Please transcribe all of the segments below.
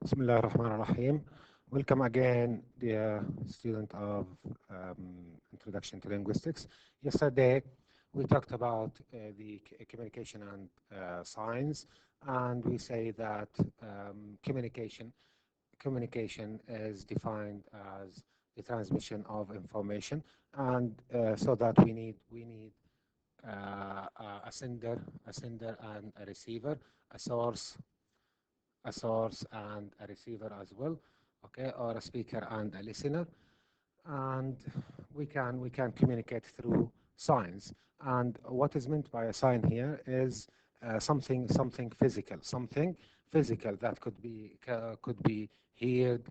Bismillah ar-Rahman ar-Rahim. Welcome again, dear student of Introduction to Linguistics. Yesterday, we talked about the communication and signs, and we say that communication is defined as the transmission of information, and so that we need a sender and a receiver, a source and a receiver as well, okay, or a speaker and a listener, and we can communicate through signs. And what is meant by a sign here is something physical that could be heard,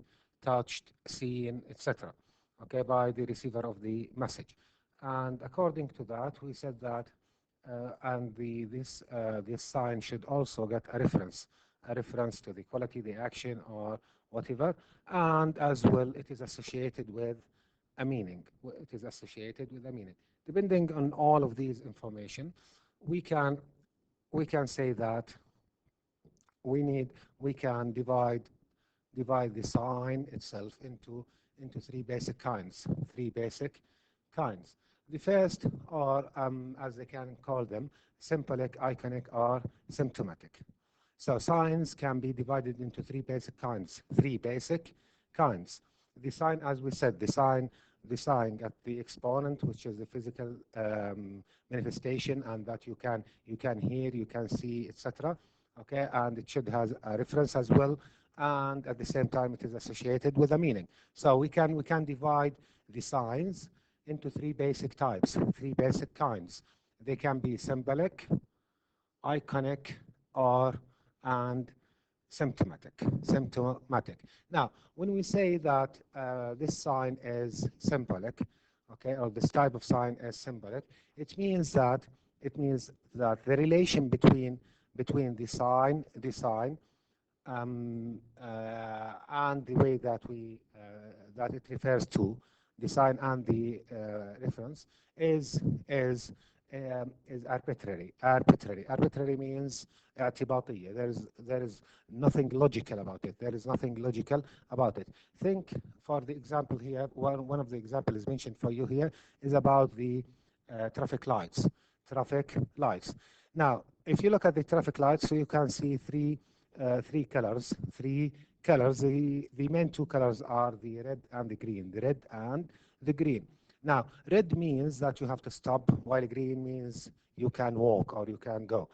touched, seen, etc. Okay, by the receiver of the message. And according to that, we said that this sign should also get a reference to the quality, the action, or whatever, and as well it is associated with a meaning. It is associated with a meaning. Depending on all of these information, we can say that we can divide the sign itself into three basic kinds. The first are, as they can call them, symbolic, iconic, or symptomatic. So signs can be divided into three basic kinds. The sign, as we said, the sign at the exponent, which is the physical manifestation, and that you can hear, you can see, etc. Okay, and it should have a reference as well, and at the same time it is associated with a meaning. So we can divide the signs into three basic types, three basic kinds. They can be symbolic, iconic, and symptomatic. Now, when we say that this sign is symbolic, okay, or this type of sign is symbolic, it means that the relation between the sign and the way that that it refers to the sign and the reference is arbitrary. Arbitrary means اعتباطية. There is nothing logical about it. Think, for the example here, one of the examples mentioned for you here is about the traffic lights. Now, if you look at the traffic lights, so you can see three colors. The main two colors are the red and the green. Now, red means that you have to stop, while green means you can walk or you can go.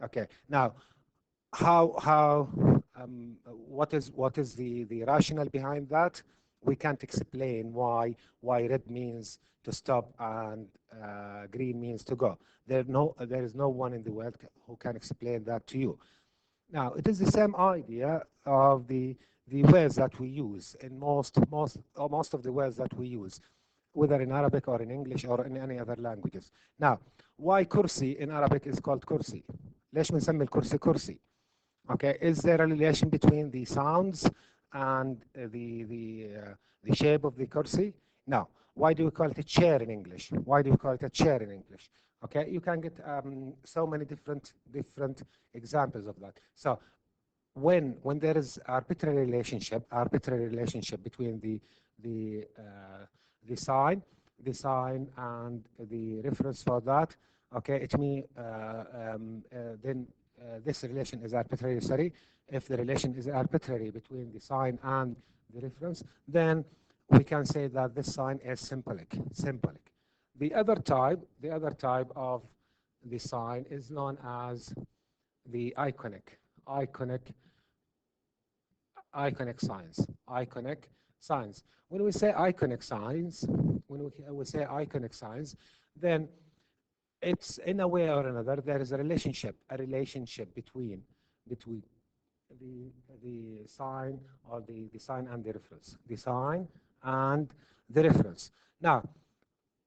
Okay. Now, what is the rationale behind that? We can't explain why red means to stop and green means to go. There is no one in the world who can explain that to you. Now, it is the same idea of the words that we use in most of the words that we use, whether in Arabic or in English or in any other languages. Now, why kursi in Arabic is called kursi? ليش بنسمي الكرسي كرسي? Okay, is there a relation between the sounds and the shape of the kursi? No. Why do we call it a chair in English? Okay, you can get so many different examples of that. So when there is arbitrary relationship between the sign and the reference for that, okay, it means then this relation is arbitrary. Sorry, if the relation is arbitrary between the sign and the reference, then we can say that this sign is symbolic. The other type of the sign is known as the iconic signs. When we say iconic signs, then it's, in a way or another, there is a relationship between the sign or the sign and the reference. Now,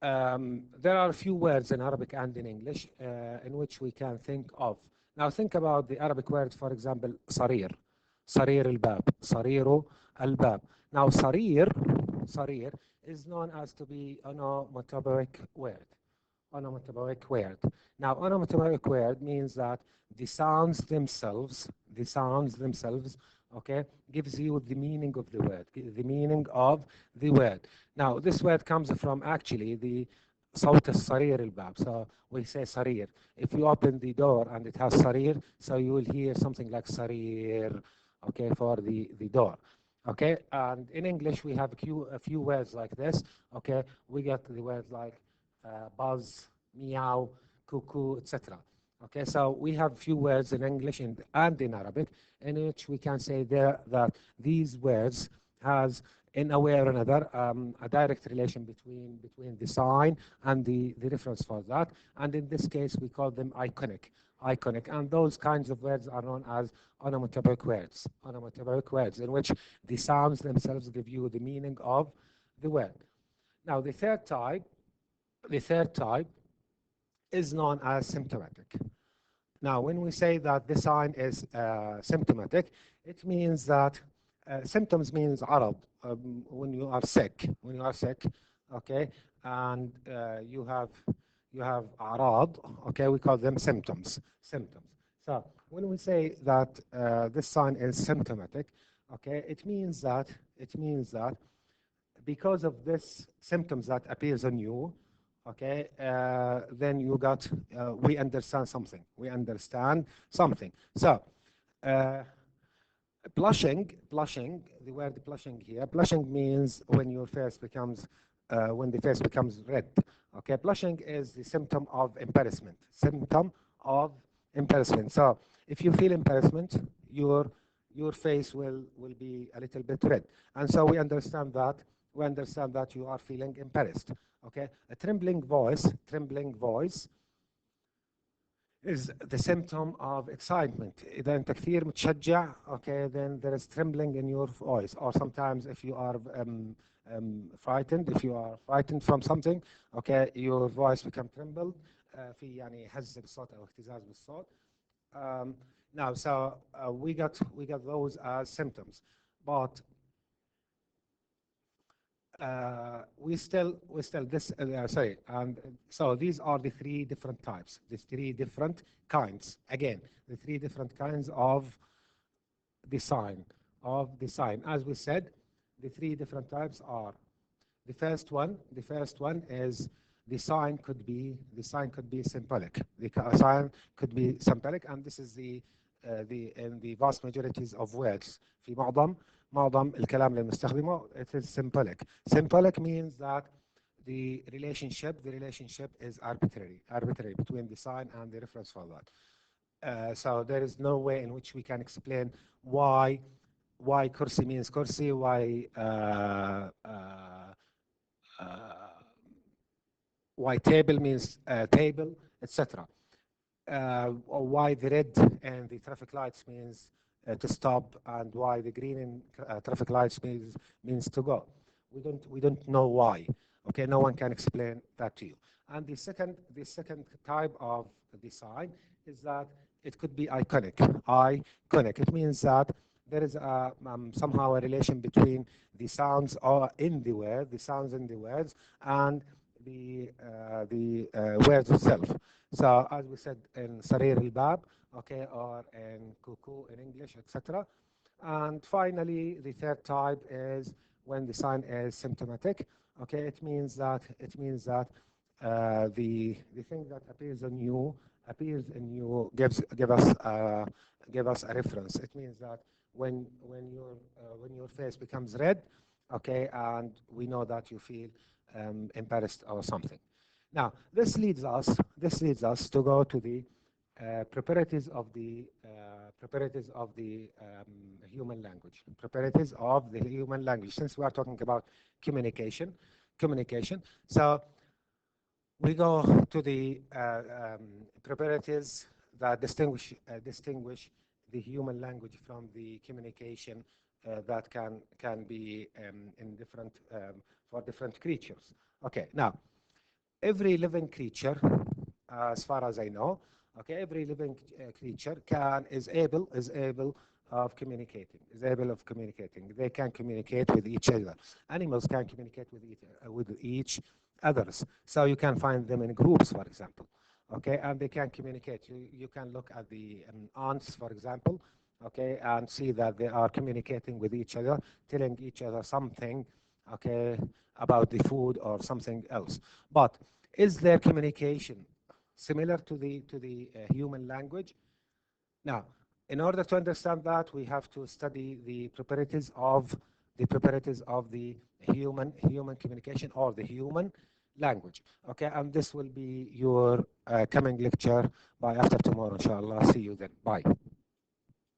there are a few words in Arabic and in English in which we can think of. Now, think about the Arabic word, for example, صرير الباب. Now, صرير is known as to be onomatopoeic word. Now, onomatopoeic word means that the sounds themselves, okay, gives you the meaning of the word, the meaning of the word. Now, this word comes from actually the صوت الصرير الباب. So we say صرير. If you open the door and it has صرير, so you will hear something like صرير, okay, for the door. Okay, and in English we have a few words like this. Okay, we get the words like buzz, meow, cuckoo, etc. Okay, so we have few words in English and in Arabic in which we can say there that these words has in a way or another a direct relation between the sign and the reference for that. And in this case, we call them iconic. And those kinds of words are known as onomatopoeic words. Onomatopoeic words in which the sounds themselves give you the meaning of the word. Now, the third type is known as symptomatic. Now, when we say that the sign is symptomatic, it means that symptoms means عرض, when you are sick, okay, and you have أعراض, okay, we call them symptoms. So when we say that this sign is symptomatic, okay, it means that because of this symptoms that appears on you, okay, then you got we understand something. So blushing, the word blushing here, blushing means when your face becomes when the face becomes red. Okay, blushing is the symptom of embarrassment. So if you feel embarrassment, your face will be a little bit red, and so we understand that you are feeling embarrassed. Okay, a trembling voice is the symptom of excitement. إذا أنت كثير متشجع, okay, then there is trembling in your voice. Or sometimes if you are frightened from something, okay, your voice become trembled. في يعني هز بالصوت أو اهتزاز بالصوت. Now, so we got those as symptoms, but we still this sorry, and so these are the three different types, the three different kinds, again the three different kinds of the sign. As we said, the three different types are: the first one is the sign could be symbolic. The sign could be symbolic, and this is in the vast majorities of words. في معظم الكلام اللي بنستخدمه, it is symbolic. Symbolic means that the relationship is arbitrary between the sign and the reference for that. So there is no way in which we can explain why kursi means kursi, why table means table, etc. Or why the red and the traffic lights means to stop, and why the green in traffic lights means to go. We don't know why. Okay, no one can explain that to you. And the second type of the sign is that it could be iconic. It means that there is somehow a relation between the sounds in the words and the words itself. So as we said in Sarir al-Bab, okay, or in Cuckoo in English, etc. And finally, the third type is when the sign is symptomatic. Okay, it means that the thing that appears in you give us a reference. It means that when your face becomes red, okay, and we know that you feel embarrassed or something. Now, this leads us to go to the properties of the human language. Properties of the human language. Since we are talking about communication. So we go to the properties that distinguish the human language from the communication that can be in different for different creatures. Okay, now every living creature, as far as I know, okay, every living creature is able of communicating. They can communicate with each other. Animals can communicate with each others. So you can find them in groups, for example. Okay, and they can communicate. You can look at the ants, for example. okay, and see that they are communicating with each other, telling each other something, okay, about the food or something else. But is their communication similar to the human language? Now, in order to understand that, we have to study the properties of the human communication or the human language. Okay, and this will be your coming lecture by after tomorrow, inshallah. See you then. Bye.